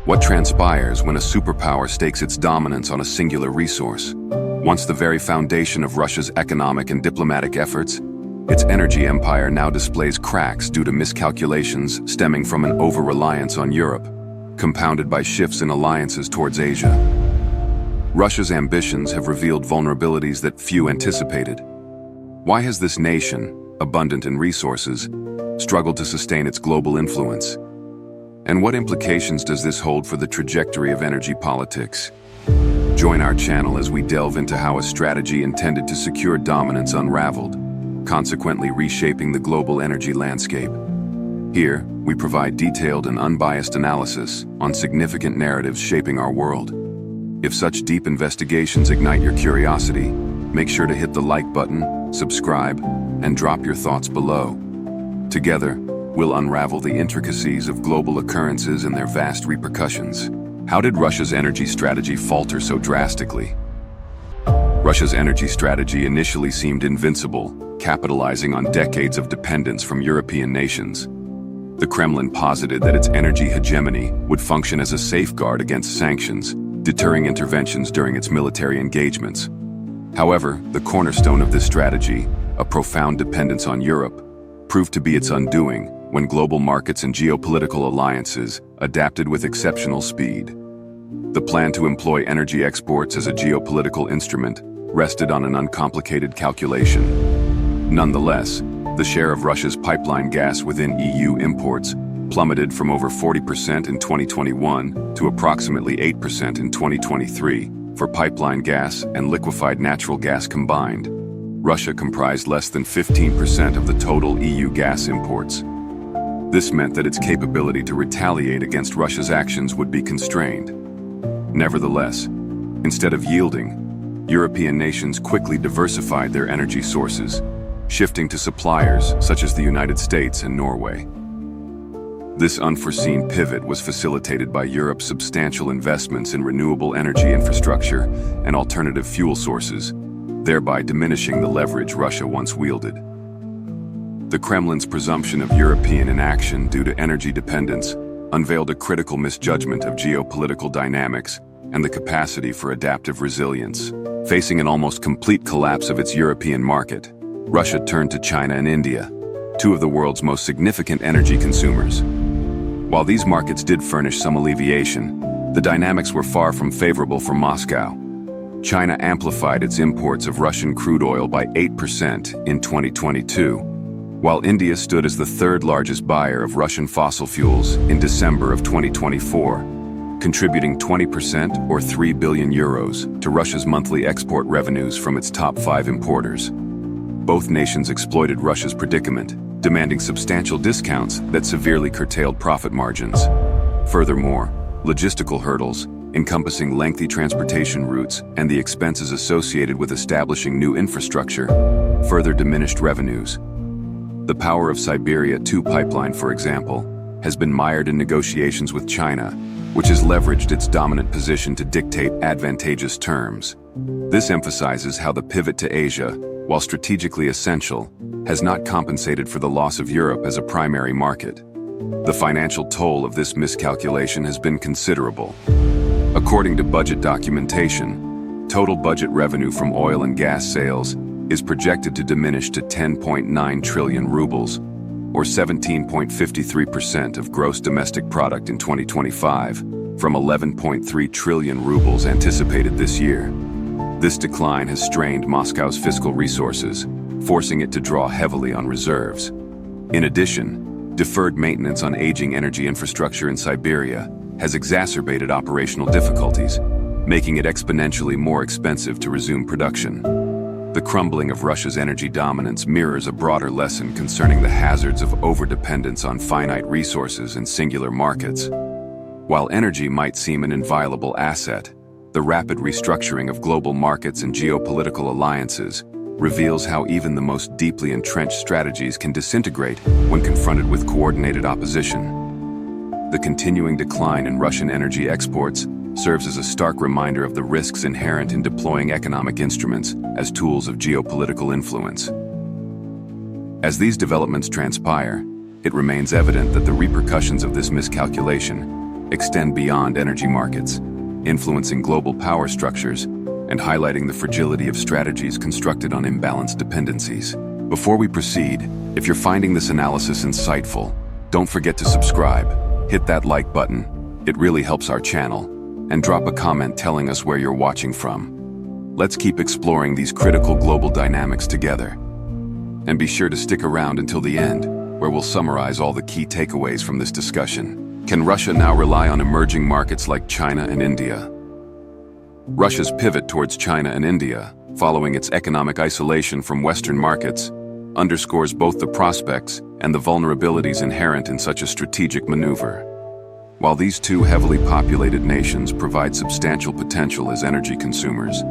What transpires when a superpower stakes its dominance on a singular resource? Once the very foundation of Russia's economic and diplomatic efforts, its energy empire now displays cracks due to miscalculations stemming from an over-reliance on Europe, compounded by shifts in alliances towards Asia. Russia's ambitions have revealed vulnerabilities that few anticipated. Why has this nation, abundant in resources, struggled to sustain its global influence? And what implications does this hold for the trajectory of energy politics? Join our channel as we delve into how a strategy intended to secure dominance unraveled, consequently reshaping the global energy landscape. Here, we provide detailed and unbiased analysis on significant narratives shaping our world. If such deep investigations ignite your curiosity, make sure to hit the like button, subscribe, and drop your thoughts below. Together, we'll unravel the intricacies of global occurrences and their vast repercussions. How did Russia's energy strategy falter so drastically? Russia's energy strategy initially seemed invincible, capitalizing on decades of dependence from European nations. The Kremlin posited that its energy hegemony would function as a safeguard against sanctions, deterring interventions during its military engagements. However, the cornerstone of this strategy, a profound dependence on Europe, proved to be its undoing when global markets and geopolitical alliances adapted with exceptional speed. The plan to employ energy exports as a geopolitical instrument rested on an uncomplicated calculation. Nonetheless, the share of Russia's pipeline gas within EU imports plummeted from over 40% in 2021 to approximately 8% in 2023 for pipeline gas and liquefied natural gas combined. Russia comprised less than 15% of the total EU gas imports. This meant that its capability to retaliate against Russia's actions would be constrained. Nevertheless, instead of yielding, European nations quickly diversified their energy sources, shifting to suppliers such as the United States and Norway. This unforeseen pivot was facilitated by Europe's substantial investments in renewable energy infrastructure and alternative fuel sources, thereby diminishing the leverage Russia once wielded. The Kremlin's presumption of European inaction due to energy dependence unveiled a critical misjudgment of geopolitical dynamics and the capacity for adaptive resilience. Facing an almost complete collapse of its European market, Russia turned to China and India, two of the world's most significant energy consumers. While these markets did furnish some alleviation, the dynamics were far from favorable for Moscow. China amplified its imports of Russian crude oil by 8% in 2022, while India stood as the third largest buyer of Russian fossil fuels in December of 2024, contributing 20% or 3 billion euros to Russia's monthly export revenues from its top 5 importers. Both nations exploited Russia's predicament, demanding substantial discounts that severely curtailed profit margins. Furthermore, logistical hurdles, encompassing lengthy transportation routes and the expenses associated with establishing new infrastructure, further diminished revenues. The Power of Siberia 2 pipeline, for example, has been mired in negotiations with China, which has leveraged its dominant position to dictate advantageous terms. This emphasizes how the pivot to Asia, while strategically essential, has not compensated for the loss of Europe as a primary market. The financial toll of this miscalculation has been considerable. According to budget documentation, total budget revenue from oil and gas sales is projected to diminish to 10.9 trillion rubles, or 17.53% of gross domestic product in 2025, from 11.3 trillion rubles anticipated this year. This decline has strained Moscow's fiscal resources, forcing it to draw heavily on reserves. In addition, deferred maintenance on aging energy infrastructure in Siberia has exacerbated operational difficulties, making it exponentially more expensive to resume production. The crumbling of Russia's energy dominance mirrors a broader lesson concerning the hazards of overdependence on finite resources and singular markets. While energy might seem an inviolable asset, the rapid restructuring of global markets and geopolitical alliances reveals how even the most deeply entrenched strategies can disintegrate when confronted with coordinated opposition. The continuing decline in Russian energy exports serves as a stark reminder of the risks inherent in deploying economic instruments as tools of geopolitical influence. As these developments transpire, it remains evident that the repercussions of this miscalculation extend beyond energy markets, influencing global power structures and highlighting the fragility of strategies constructed on imbalanced dependencies. Before we proceed, if you're finding this analysis insightful, don't forget to subscribe, hit that like button, it really helps our channel, and drop a comment telling us where you're watching from. Let's keep exploring these critical global dynamics together. And be sure to stick around until the end, where we'll summarize all the key takeaways from this discussion. Can Russia now rely on emerging markets like China and India? Russia's pivot towards China and India, following its economic isolation from Western markets, underscores both the prospects and the vulnerabilities inherent in such a strategic maneuver. While these two heavily populated nations provide substantial potential as energy consumers,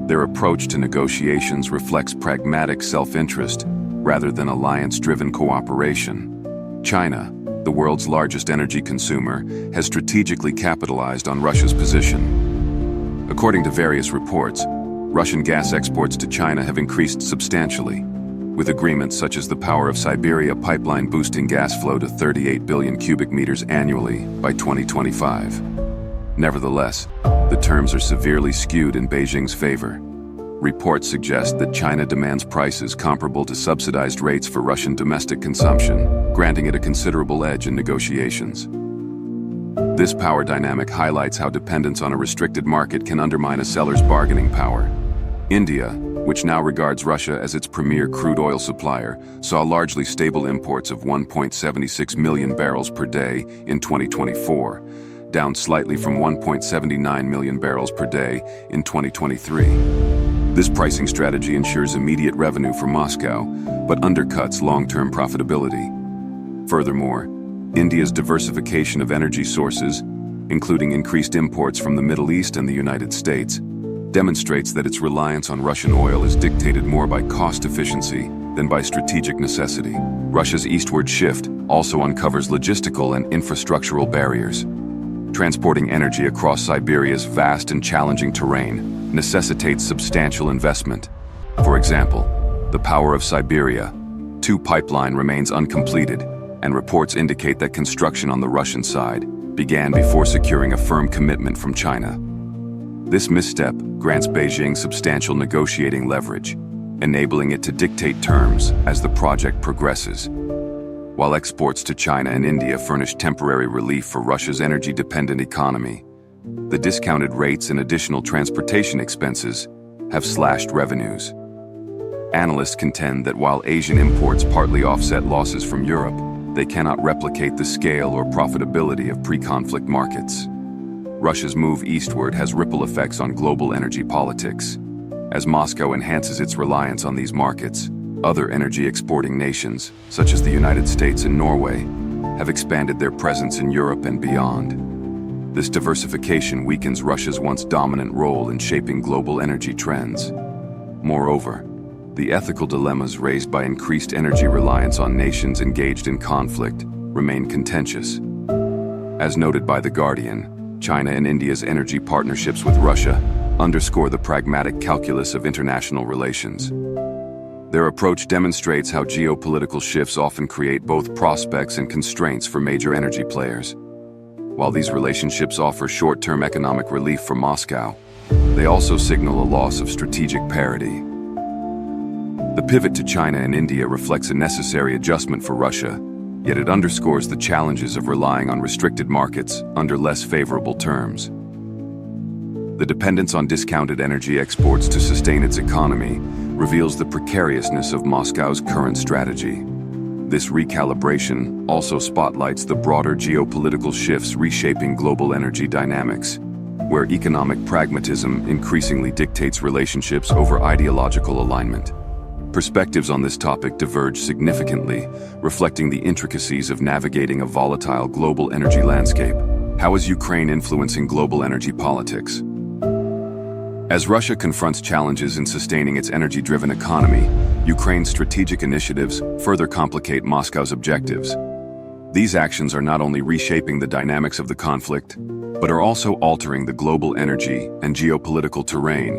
their approach to negotiations reflects pragmatic self-interest rather than alliance-driven cooperation. China, the world's largest energy consumer, has strategically capitalized on Russia's position. According to various reports, Russian gas exports to China have increased substantially, with agreements such as the Power of Siberia pipeline boosting gas flow to 38 billion cubic meters annually by 2025. Nevertheless, the terms are severely skewed in Beijing's favor. Reports suggest that China demands prices comparable to subsidized rates for Russian domestic consumption, granting it a considerable edge in negotiations. This power dynamic highlights how dependence on a restricted market can undermine a seller's bargaining power. India, which now regards Russia as its premier crude oil supplier, saw largely stable imports of 1.76 million barrels per day in 2024, down slightly from 1.79 million barrels per day in 2023. This pricing strategy ensures immediate revenue for Moscow, but undercuts long-term profitability. Furthermore, India's diversification of energy sources, including increased imports from the Middle East and the United States, demonstrates that its reliance on Russian oil is dictated more by cost efficiency than by strategic necessity. Russia's eastward shift also uncovers logistical and infrastructural barriers. Transporting energy across Siberia's vast and challenging terrain necessitates substantial investment. For example, the Power of Siberia 2 pipeline remains uncompleted, and reports indicate that construction on the Russian side began before securing a firm commitment from China. This misstep grants Beijing substantial negotiating leverage, enabling it to dictate terms as the project progresses. While exports to China and India furnish temporary relief for Russia's energy-dependent economy, the discounted rates and additional transportation expenses have slashed revenues. Analysts contend that while Asian imports partly offset losses from Europe, they cannot replicate the scale or profitability of pre-conflict markets. Russia's move eastward has ripple effects on global energy politics. As Moscow enhances its reliance on these markets, other energy-exporting nations, such as the United States and Norway, have expanded their presence in Europe and beyond. This diversification weakens Russia's once dominant role in shaping global energy trends. Moreover, the ethical dilemmas raised by increased energy reliance on nations engaged in conflict remain contentious. As noted by The Guardian, China and India's energy partnerships with Russia underscore the pragmatic calculus of international relations. Their approach demonstrates how geopolitical shifts often create both prospects and constraints for major energy players. While these relationships offer short-term economic relief for Moscow, they also signal a loss of strategic parity. The pivot to China and India reflects a necessary adjustment for Russia, yet it underscores the challenges of relying on restricted markets under less favorable terms. The dependence on discounted energy exports to sustain its economy reveals the precariousness of Moscow's current strategy. This recalibration also spotlights the broader geopolitical shifts reshaping global energy dynamics, where economic pragmatism increasingly dictates relationships over ideological alignment. Perspectives on this topic diverge significantly, reflecting the intricacies of navigating a volatile global energy landscape. How is Ukraine influencing global energy politics? As Russia confronts challenges in sustaining its energy-driven economy, Ukraine's strategic initiatives further complicate Moscow's objectives. These actions are not only reshaping the dynamics of the conflict, but are also altering the global energy and geopolitical terrain,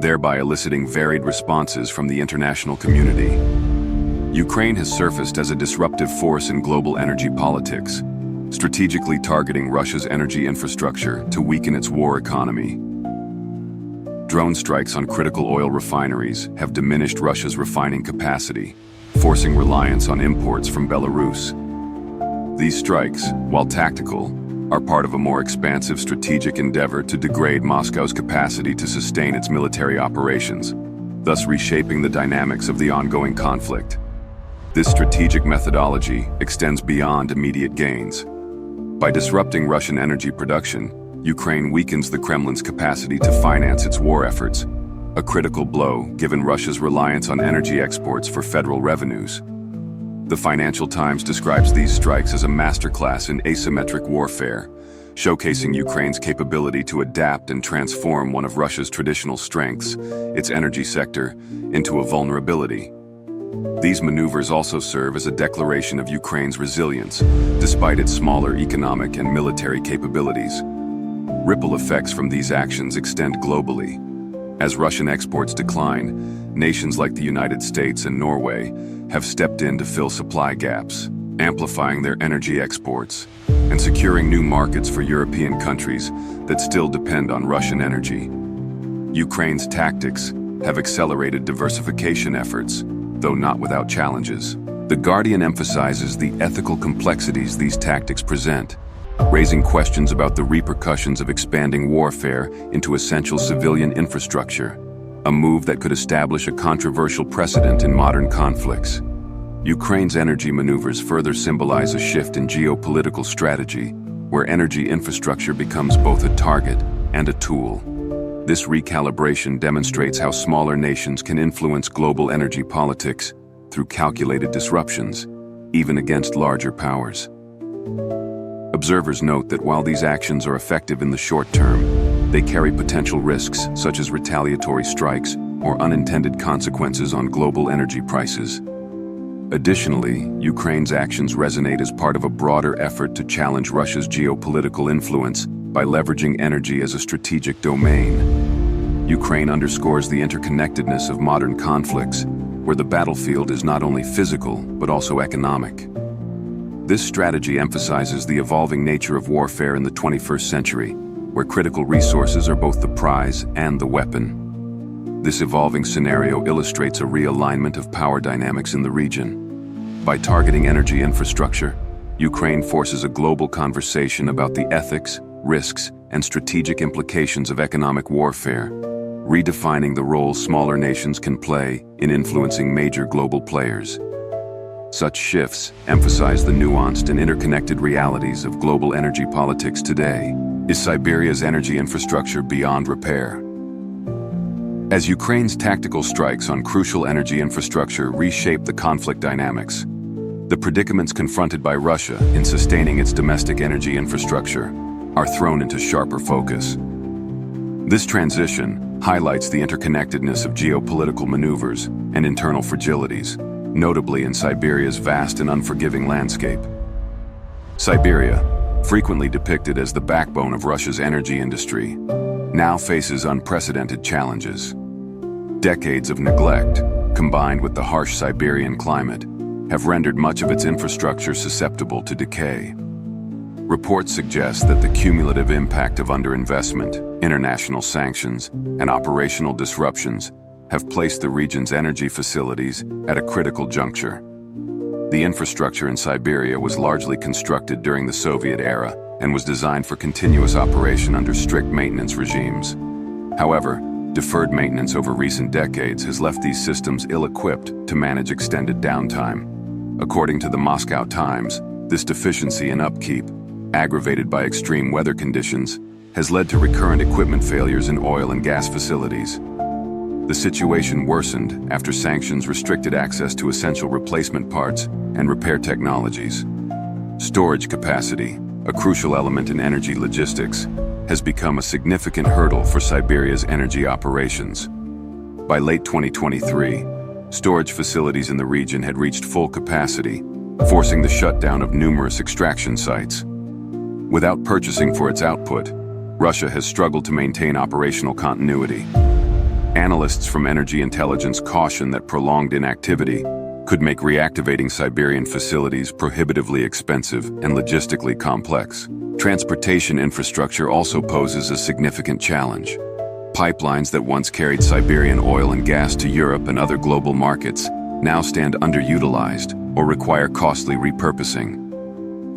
thereby eliciting varied responses from the international community. Ukraine has surfaced as a disruptive force in global energy politics, strategically targeting Russia's energy infrastructure to weaken its war economy. Drone strikes on critical oil refineries have diminished Russia's refining capacity, forcing reliance on imports from Belarus. These strikes, while tactical, are part of a more expansive strategic endeavor to degrade Moscow's capacity to sustain its military operations, thus reshaping the dynamics of the ongoing conflict. This strategic methodology extends beyond immediate gains. By disrupting Russian energy production, Ukraine weakens the Kremlin's capacity to finance its war efforts, a critical blow given Russia's reliance on energy exports for federal revenues. The Financial Times describes these strikes as a masterclass in asymmetric warfare, showcasing Ukraine's capability to adapt and transform one of Russia's traditional strengths, its energy sector, into a vulnerability. These maneuvers also serve as a declaration of Ukraine's resilience, despite its smaller economic and military capabilities. Ripple effects from these actions extend globally. As Russian exports decline, nations like the United States and Norway have stepped in to fill supply gaps, amplifying their energy exports and securing new markets for European countries that still depend on Russian energy. Ukraine's tactics have accelerated diversification efforts, though not without challenges. The Guardian emphasizes the ethical complexities these tactics present, raising questions about the repercussions of expanding warfare into essential civilian infrastructure, a move that could establish a controversial precedent in modern conflicts. Ukraine's energy maneuvers further symbolize a shift in geopolitical strategy, where energy infrastructure becomes both a target and a tool. This recalibration demonstrates how smaller nations can influence global energy politics through calculated disruptions, even against larger powers. Observers note that while these actions are effective in the short term, they carry potential risks such as retaliatory strikes or unintended consequences on global energy prices. Additionally, Ukraine's actions resonate as part of a broader effort to challenge Russia's geopolitical influence by leveraging energy as a strategic domain. Ukraine underscores the interconnectedness of modern conflicts, where the battlefield is not only physical but also economic. This strategy emphasizes the evolving nature of warfare in the 21st century, where critical resources are both the prize and the weapon. This evolving scenario illustrates a realignment of power dynamics in the region. By targeting energy infrastructure, Ukraine forces a global conversation about the ethics, risks, and strategic implications of economic warfare, redefining the role smaller nations can play in influencing major global players. Such shifts emphasize the nuanced and interconnected realities of global energy politics today. Is Siberia's energy infrastructure beyond repair? As Ukraine's tactical strikes on crucial energy infrastructure reshape the conflict dynamics, the predicaments confronted by Russia in sustaining its domestic energy infrastructure are thrown into sharper focus. This transition highlights the interconnectedness of geopolitical maneuvers and internal fragilities, notably in Siberia's vast and unforgiving landscape. Siberia, frequently depicted as the backbone of Russia's energy industry, now faces unprecedented challenges. Decades of neglect, combined with the harsh Siberian climate, have rendered much of its infrastructure susceptible to decay. Reports suggest that the cumulative impact of underinvestment, international sanctions, and operational disruptions have placed the region's energy facilities at a critical juncture. The infrastructure in Siberia was largely constructed during the Soviet era and was designed for continuous operation under strict maintenance regimes. However, deferred maintenance over recent decades has left these systems ill-equipped to manage extended downtime. According to the Moscow Times, this deficiency in upkeep, aggravated by extreme weather conditions, has led to recurrent equipment failures in oil and gas facilities. The situation worsened after sanctions restricted access to essential replacement parts and repair technologies. Storage capacity, a crucial element in energy logistics, has become a significant hurdle for Siberia's energy operations. By late 2023, storage facilities in the region had reached full capacity, forcing the shutdown of numerous extraction sites. Without purchasing for its output, Russia has struggled to maintain operational continuity. Analysts from Energy Intelligence caution that prolonged inactivity could make reactivating Siberian facilities prohibitively expensive and logistically complex. Transportation infrastructure also poses a significant challenge. Pipelines that once carried Siberian oil and gas to Europe and other global markets now stand underutilized or require costly repurposing.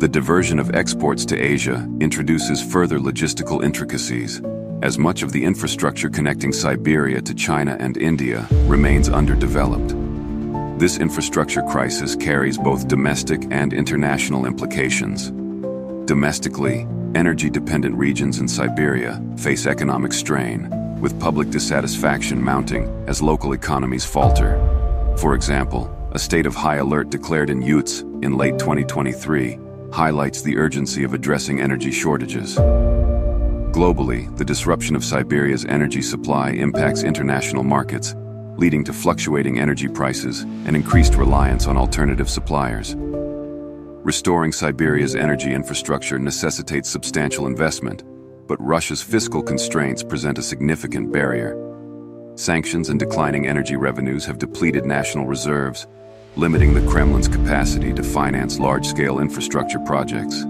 The diversion of exports to Asia introduces further logistical intricacies, as much of the infrastructure connecting Siberia to China and India remains underdeveloped. This infrastructure crisis carries both domestic and international implications. Domestically, energy-dependent regions in Siberia face economic strain, with public dissatisfaction mounting as local economies falter. For example, a state of high alert declared in Yutsk in late 2023 highlights the urgency of addressing energy shortages. Globally, the disruption of Siberia's energy supply impacts international markets, leading to fluctuating energy prices and increased reliance on alternative suppliers. Restoring Siberia's energy infrastructure necessitates substantial investment, but Russia's fiscal constraints present a significant barrier. Sanctions and declining energy revenues have depleted national reserves, limiting the Kremlin's capacity to finance large-scale infrastructure projects.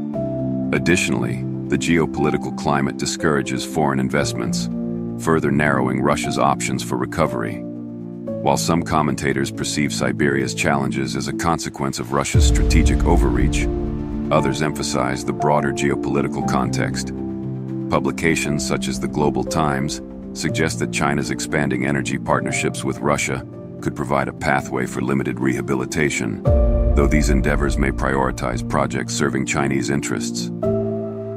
Additionally, the geopolitical climate discourages foreign investments, further narrowing Russia's options for recovery. While some commentators perceive Siberia's challenges as a consequence of Russia's strategic overreach, others emphasize the broader geopolitical context. Publications such as the Global Times suggest that China's expanding energy partnerships with Russia could provide a pathway for limited rehabilitation, though these endeavors may prioritize projects serving Chinese interests.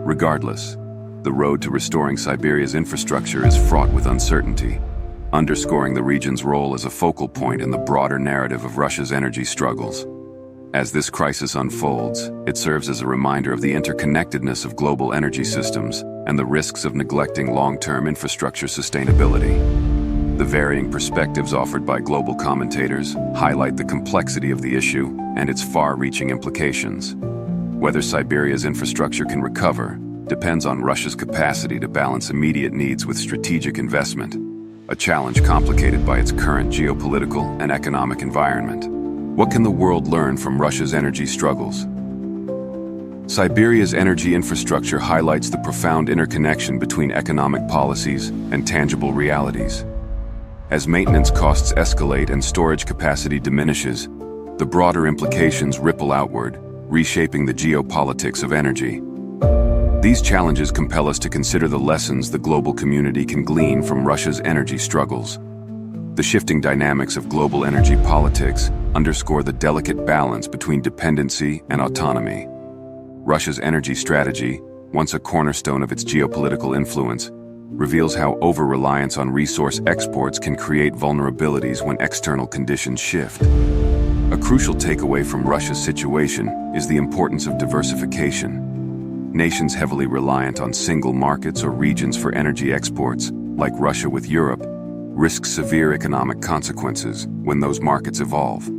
Regardless, the road to restoring Siberia's infrastructure is fraught with uncertainty, underscoring the region's role as a focal point in the broader narrative of Russia's energy struggles. As this crisis unfolds, it serves as a reminder of the interconnectedness of global energy systems and the risks of neglecting long-term infrastructure sustainability. The varying perspectives offered by global commentators highlight the complexity of the issue and its far-reaching implications. Whether Siberia's infrastructure can recover depends on Russia's capacity to balance immediate needs with strategic investment, a challenge complicated by its current geopolitical and economic environment. What can the world learn from Russia's energy struggles? Siberia's energy infrastructure highlights the profound interconnection between economic policies and tangible realities. As maintenance costs escalate and storage capacity diminishes, the broader implications ripple outward, reshaping the geopolitics of energy. These challenges compel us to consider the lessons the global community can glean from Russia's energy struggles. The shifting dynamics of global energy politics underscore the delicate balance between dependency and autonomy. Russia's energy strategy, once a cornerstone of its geopolitical influence, reveals how over-reliance on resource exports can create vulnerabilities when external conditions shift. A crucial takeaway from Russia's situation is the importance of diversification. Nations heavily reliant on single markets or regions for energy exports, like Russia with Europe, risk severe economic consequences when those markets evolve.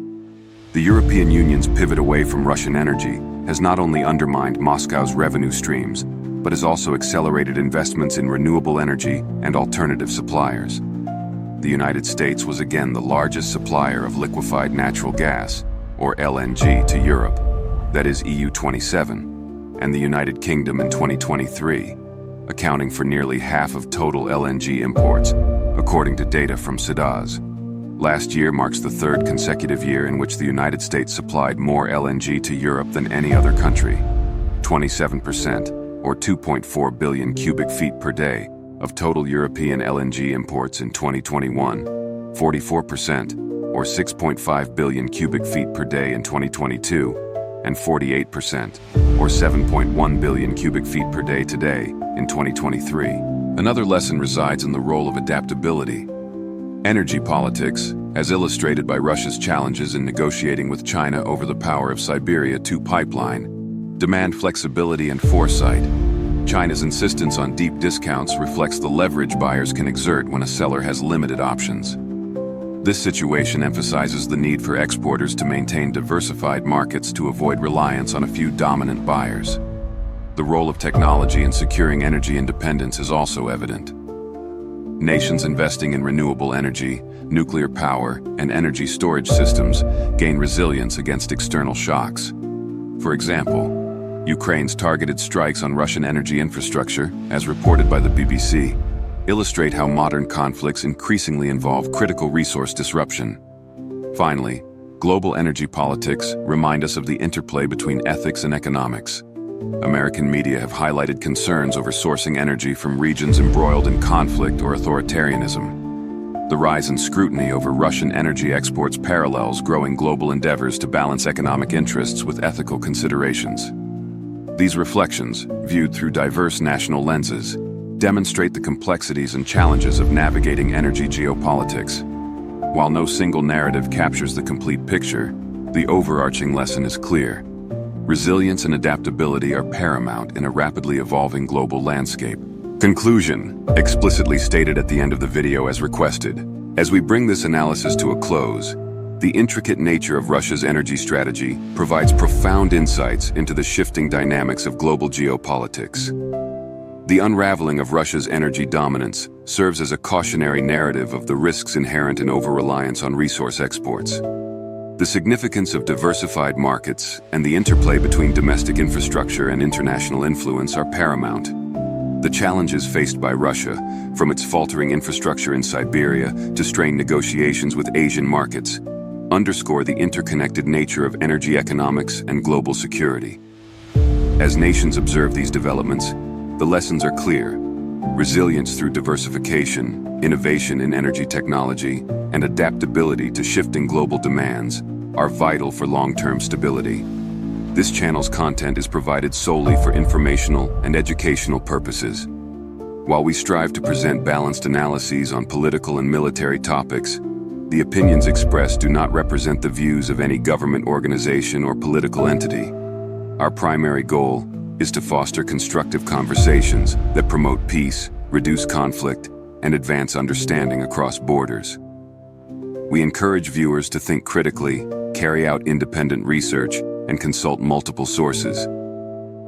The European Union's pivot away from Russian energy has not only undermined Moscow's revenue streams, but has also accelerated investments in renewable energy and alternative suppliers. The United States was again the largest supplier of liquefied natural gas, or LNG, to Europe, that is EU27, and the United Kingdom in 2023, accounting for nearly half of total LNG imports, according to data from SIDAZ. Last year marks the third consecutive year in which the United States supplied more LNG to Europe than any other country, 27%, or 2.4 billion cubic feet per day, of total European LNG imports in 2021, 44%, or 6.5 billion cubic feet per day in 2022, and 48%, or 7.1 billion cubic feet per day today in 2023. Another lesson resides in the role of adaptability. Energy politics, as illustrated by Russia's challenges in negotiating with China over the Power of Siberia 2 pipeline, demand flexibility and foresight. China's insistence on deep discounts reflects the leverage buyers can exert when a seller has limited options. This situation emphasizes the need for exporters to maintain diversified markets to avoid reliance on a few dominant buyers. The role of technology in securing energy independence is also evident. nations investing in renewable energy, nuclear power, and energy storage systems gain resilience against external shocks. For example, Ukraine's targeted strikes on Russian energy infrastructure, as reported by the BBC, illustrate how modern conflicts increasingly involve critical resource disruption. Finally, global energy politics remind us of the interplay between ethics and economics. American media have highlighted concerns over sourcing energy from regions embroiled in conflict or authoritarianism. The rise in scrutiny over Russian energy exports parallels growing global endeavors to balance economic interests with ethical considerations. These reflections, viewed through diverse national lenses, demonstrate the complexities and challenges of navigating energy geopolitics. While no single narrative captures the complete picture, the overarching lesson is clear. Resilience and adaptability are paramount in a rapidly evolving global landscape. Conclusion, explicitly stated at the end of the video as requested. As we bring this analysis to a close, the intricate nature of Russia's energy strategy provides profound insights into the shifting dynamics of global geopolitics. The unraveling of Russia's energy dominance serves as a cautionary narrative of the risks inherent in over-reliance on resource exports. The significance of diversified markets and the interplay between domestic infrastructure and international influence are paramount. The challenges faced by Russia, from its faltering infrastructure in Siberia to strained negotiations with Asian markets, underscore the interconnected nature of energy economics and global security. As nations observe these developments, the lessons are clear. Resilience through diversification, innovation in energy technology, and adaptability to shifting global demands are vital for long-term stability. This channel's content is provided solely for informational and educational purposes. While we strive to present balanced analyses on political and military topics, the opinions expressed do not represent the views of any government organization or political entity. Our primary goal is to foster constructive conversations that promote peace, reduce conflict, and advance understanding across borders. We encourage viewers to think critically, carry out independent research, and consult multiple sources.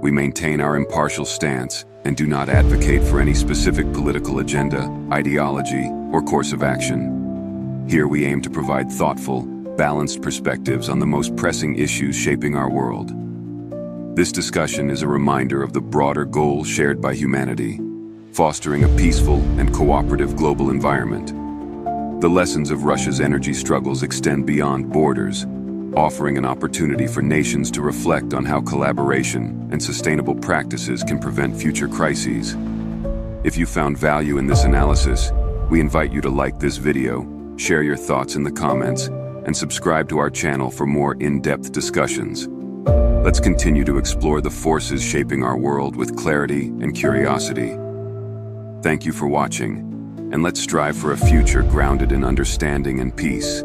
We maintain our impartial stance and do not advocate for any specific political agenda, ideology, or course of action. Here we aim to provide thoughtful, balanced perspectives on the most pressing issues shaping our world. This discussion is a reminder of the broader goal shared by humanity, fostering a peaceful and cooperative global environment. The lessons of Russia's energy struggles extend beyond borders, offering an opportunity for nations to reflect on how collaboration and sustainable practices can prevent future crises. If you found value in this analysis, we invite you to like this video, share your thoughts in the comments, and subscribe to our channel for more in-depth discussions. Let's continue to explore the forces shaping our world with clarity and curiosity. Thank you for watching, and let's strive for a future grounded in understanding and peace.